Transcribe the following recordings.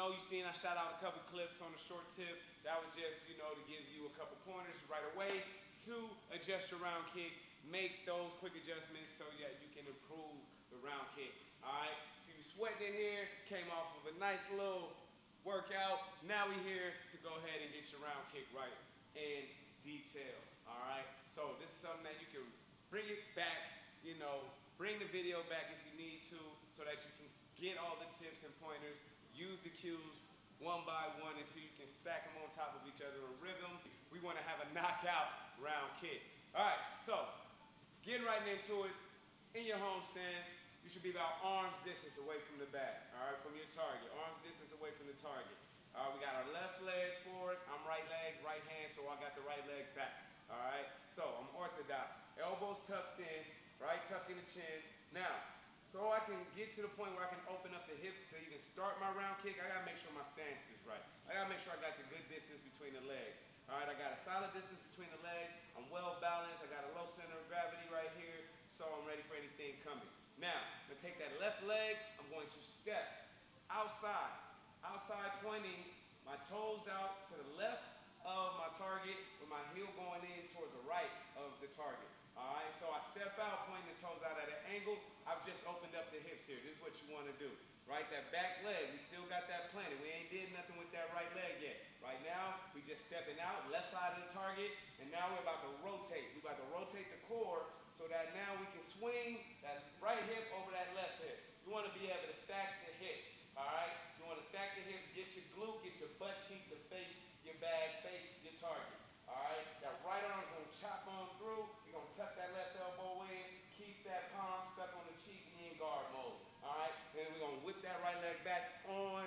know, you seen I shot out a couple clips on the short tip. That was just, you know, to give you a couple pointers right away to adjust your round kick. Make those quick adjustments so that you can improve the round kick. All right, so you sweating in here, came off of a nice little workout. Now we're here to go ahead and get your round kick right in detail. All right, so this is something that you can bring it back, you know, bring the video back if you need to so that you can get all the tips and pointers, use the cues one by one until you can stack them on top of each other in rhythm. We want to have a knockout round kick. All right, so getting right into it, in your home stance, you should be about arm's distance away from the bag, all right, from your target, arm's distance away from the target. All right, we got our left leg forward, I'm right leg, right hand, so I got the right leg back, all right? So I'm orthodox, elbows tucked in, right, tucked in the chin. Now, so I can get to the point where I can open up the hips to even start my round kick, I gotta make sure my stance is right. I gotta make sure I got the good distance between the legs. All right, I got a solid distance between the legs. I'm well balanced. I got a low center of gravity right here, so I'm ready for anything coming. Now, I'm gonna take that left leg. I'm going to step outside pointing my toes out to the left of my target with my heel going in towards the right of the target. All right, so I step out, pointing the toes out at an angle. I've just opened up the hips here. This is what you want to do, right? That back leg, we still got that planted. We ain't did nothing with that right leg yet. Right now, we just stepping out, left side of the target, and now we're about to rotate. We're about to rotate the core so that now we can swing that right hip over that left hip. You want to be able to stack the hips, all right? You want to stack the hips, get your glute, get your butt cheek to face your bag, face your target. All right, that right arm's gonna chop on through. You're gonna tuck that left elbow in, keep that palm stuck on the cheek and in guard mode. All right, then we're gonna whip that right leg back on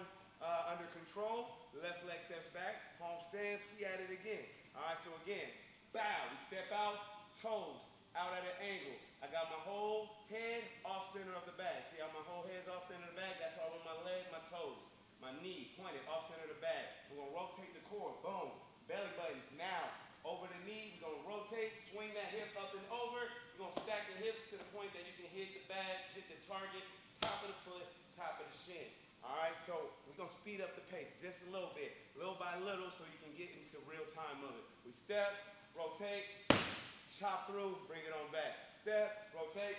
under control. Left leg steps back, palm stance, we at it again. All right, so again, bow, we step out, toes out at an angle. I got my whole head off center of the bag. See how my whole head's off center of the bag? That's all on my leg, my toes. My knee pointed off center of the bag. We're gonna rotate the core, boom. Belly button, now, over the knee, we're gonna rotate, swing that hip up and over. You're gonna stack the hips to the point that you can hit the bag, hit the target, top of the foot, top of the shin. All right, so we're gonna speed up the pace just a little bit, little by little, so you can get into real time of it. We step, rotate, chop through, bring it on back. Step, rotate,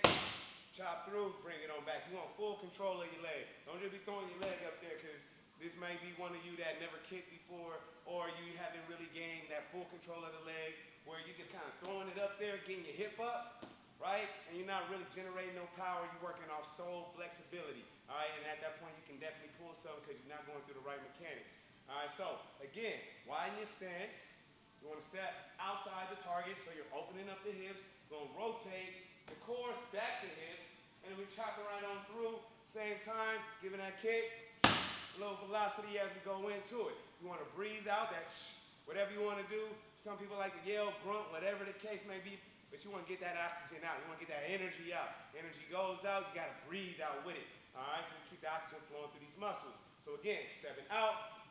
chop through, bring it on back. You want full control of your leg. Don't just be throwing your leg up there because this may be one of you that never kicked before, or you haven't really gained that full control of the leg, where you're just kind of throwing it up there, getting your hip up, right? And you're not really generating no power. You're working off sole flexibility, all right? And at that point, you can definitely pull some because you're not going through the right mechanics. All right, so again, widen your stance. You want to step outside the target, so you're opening up the hips. You're going to rotate the core, stack the hips, and we chop it right on through. Same time, giving that kick. A little velocity as we go into it. You want to breathe out that whatever you want to do. Some people like to yell, grunt, whatever the case may be, but you want to get that oxygen out. You want to get that energy out. Energy goes out, you got to breathe out with it. All right, so we keep the oxygen flowing through these muscles. So again, stepping out,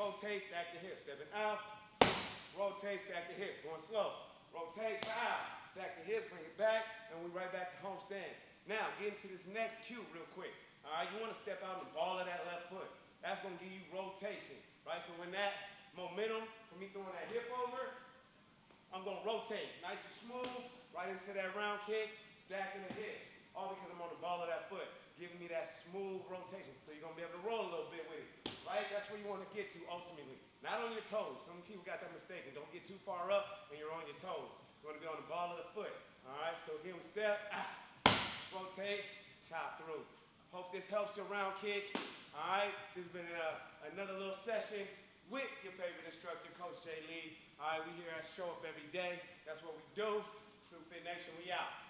rotate, stack the hips. Stepping out, rotate, stack the hips. Going slow. Rotate, bow, stack the hips, bring it back, and we're right back to home stance. Now, get into this next cue real quick. All right, you want to step out and ball of that left foot. That's going to give you rotation, right? So when that momentum, for me throwing that hip over, I'm going to rotate nice and smooth, right into that round kick, stacking the hips. All because I'm on the ball of that foot, giving me that smooth rotation. So you're going to be able to roll a little bit with it, right? That's where you want to get to ultimately. Not on your toes. Some people got that mistaken. Don't get too far up and you're on your toes. You want to be on the ball of the foot. All right, so again, we step, rotate, chop through. Hope this helps your round kick. All right, this has been another little session with your favorite instructor, Coach Jay Lee. All right, we here at Show Up Every Day. That's what we do. Super Fit Nation, we out.